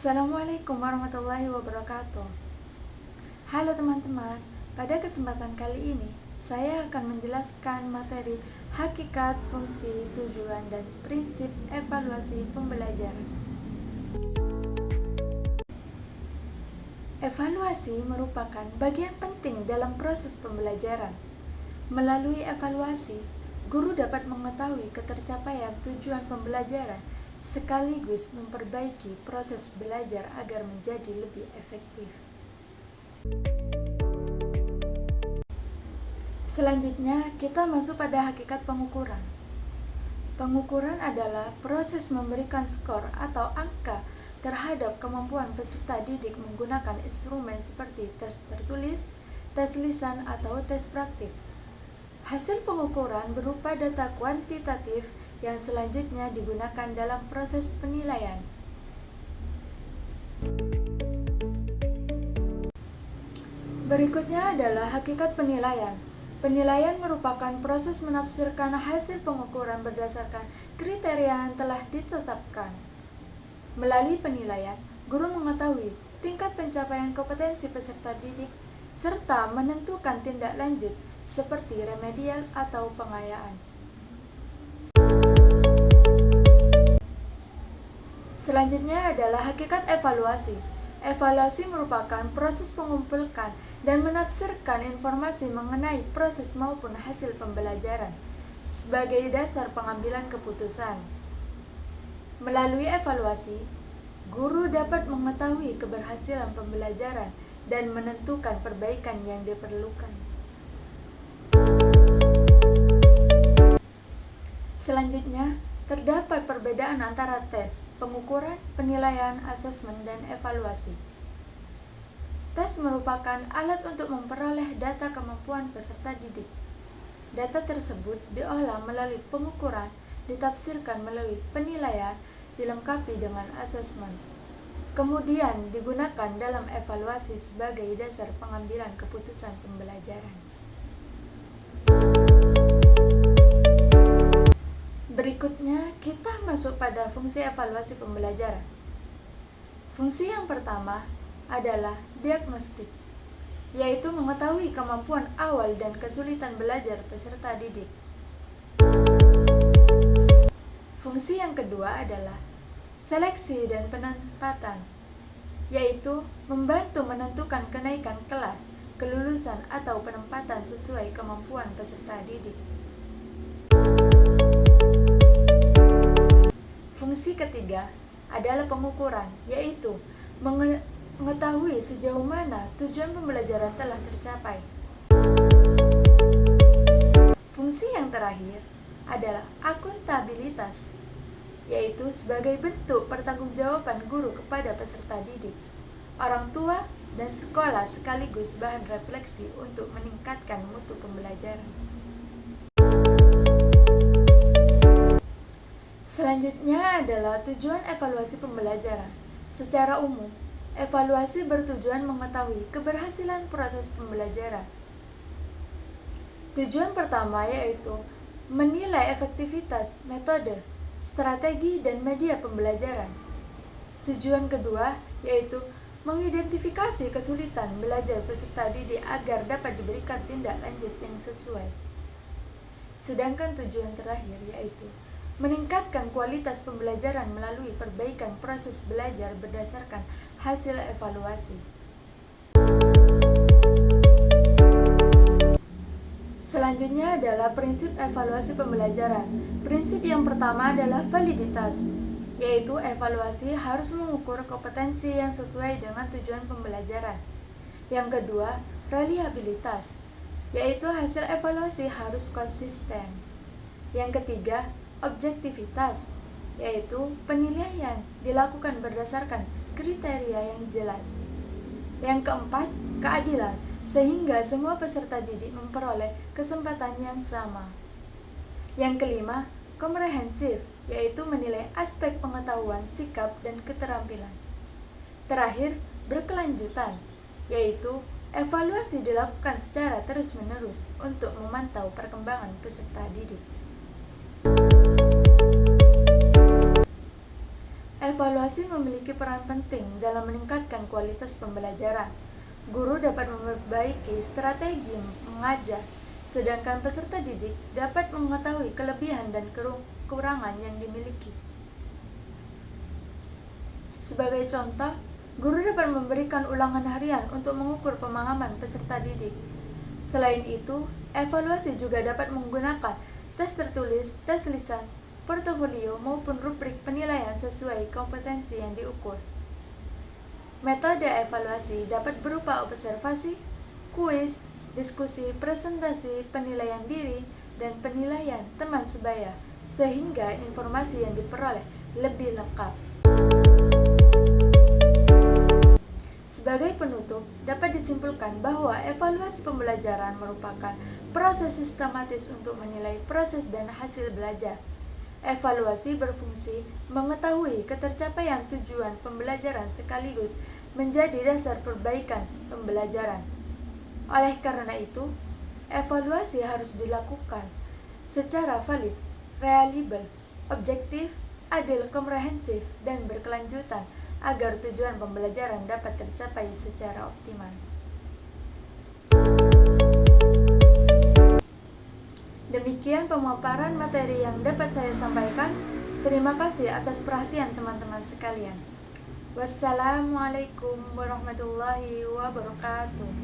Assalamualaikum warahmatullahi wabarakatuh. Halo teman-teman, pada kesempatan kali ini saya akan menjelaskan materi hakikat, fungsi, tujuan, dan prinsip evaluasi pembelajaran. Evaluasi merupakan bagian penting dalam proses pembelajaran. Melalui evaluasi, guru dapat mengetahui ketercapaian tujuan pembelajaran sekaligus memperbaiki proses belajar agar menjadi lebih efektif. Selanjutnya, kita masuk pada hakikat pengukuran. Pengukuran adalah proses memberikan skor atau angka terhadap kemampuan peserta didik menggunakan instrumen seperti tes tertulis, tes lisan, atau tes praktik. Hasil pengukuran berupa data kuantitatif yang selanjutnya digunakan dalam proses penilaian. Berikutnya adalah hakikat penilaian. Penilaian merupakan proses menafsirkan hasil pengukuran berdasarkan kriteria yang telah ditetapkan. Melalui penilaian, guru mengetahui tingkat pencapaian kompetensi peserta didik serta menentukan tindak lanjut seperti remedial atau pengayaan. Selanjutnya adalah hakikat evaluasi. Evaluasi merupakan proses mengumpulkan dan menafsirkan informasi mengenai proses maupun hasil pembelajaran sebagai dasar pengambilan keputusan. Melalui evaluasi, guru dapat mengetahui keberhasilan pembelajaran dan menentukan perbaikan yang diperlukan. Selanjutnya, terdapat perbedaan antara tes, pengukuran, penilaian, asesmen, dan evaluasi. Tes merupakan alat untuk memperoleh data kemampuan peserta didik. Data tersebut diolah melalui pengukuran, ditafsirkan melalui penilaian, dilengkapi dengan asesmen. Kemudian digunakan dalam evaluasi sebagai dasar pengambilan keputusan pembelajaran. Berikutnya, kita masuk pada fungsi evaluasi pembelajaran. Fungsi yang pertama adalah diagnostik, yaitu mengetahui kemampuan awal dan kesulitan belajar peserta didik. Fungsi yang kedua adalah seleksi dan penempatan, yaitu membantu menentukan kenaikan kelas, kelulusan, atau penempatan sesuai kemampuan peserta didik. Fungsi ketiga adalah pengukuran, yaitu mengetahui sejauh mana tujuan pembelajaran telah tercapai. Fungsi yang terakhir adalah akuntabilitas, yaitu sebagai bentuk pertanggungjawaban guru kepada peserta didik, orang tua, dan sekolah sekaligus bahan refleksi untuk meningkatkan mutu pembelajaran. Selanjutnya adalah tujuan evaluasi pembelajaran. Secara umum, evaluasi bertujuan mengetahui keberhasilan proses pembelajaran. Tujuan pertama yaitu menilai efektivitas metode, strategi, dan media pembelajaran. Tujuan kedua yaitu mengidentifikasi kesulitan belajar peserta didik agar dapat diberikan tindak lanjut yang sesuai. Sedangkan tujuan terakhir yaitu meningkatkan kualitas pembelajaran melalui perbaikan proses belajar berdasarkan hasil evaluasi. Selanjutnya adalah prinsip evaluasi pembelajaran. Prinsip yang pertama adalah validitas, yaitu evaluasi harus mengukur kompetensi yang sesuai dengan tujuan pembelajaran. Yang kedua, reliabilitas, yaitu hasil evaluasi harus konsisten. Yang ketiga, objektivitas, yaitu penilaian dilakukan berdasarkan kriteria yang jelas. Yang keempat, keadilan, sehingga semua peserta didik memperoleh kesempatan yang sama. Yang kelima, komprehensif, yaitu menilai aspek pengetahuan, sikap, dan keterampilan. Terakhir, berkelanjutan, yaitu evaluasi dilakukan secara terus-menerus untuk memantau perkembangan peserta didik. Evaluasi memiliki peran penting dalam meningkatkan kualitas pembelajaran. Guru dapat memperbaiki strategi mengajar, sedangkan peserta didik dapat mengetahui kelebihan dan kekurangan yang dimiliki. Sebagai contoh, guru dapat memberikan ulangan harian untuk mengukur pemahaman peserta didik. Selain itu, evaluasi juga dapat menggunakan tes tertulis, tes lisan, portofolio maupun rubrik penilaian sesuai kompetensi yang diukur. Metode evaluasi dapat berupa observasi, kuis, diskusi, presentasi, penilaian diri, dan penilaian teman sebaya, sehingga informasi yang diperoleh lebih lengkap. Sebagai penutup, dapat disimpulkan bahwa evaluasi pembelajaran merupakan proses sistematis untuk menilai proses dan hasil belajar. Evaluasi berfungsi mengetahui ketercapaian tujuan pembelajaran sekaligus menjadi dasar perbaikan pembelajaran. Oleh karena itu, evaluasi harus dilakukan secara valid, reliable, objektif, adil, komprehensif, dan berkelanjutan agar tujuan pembelajaran dapat tercapai secara optimal. Demikian pemaparan materi yang dapat saya sampaikan. Terima kasih atas perhatian teman-teman sekalian. Wassalamualaikum warahmatullahi wabarakatuh.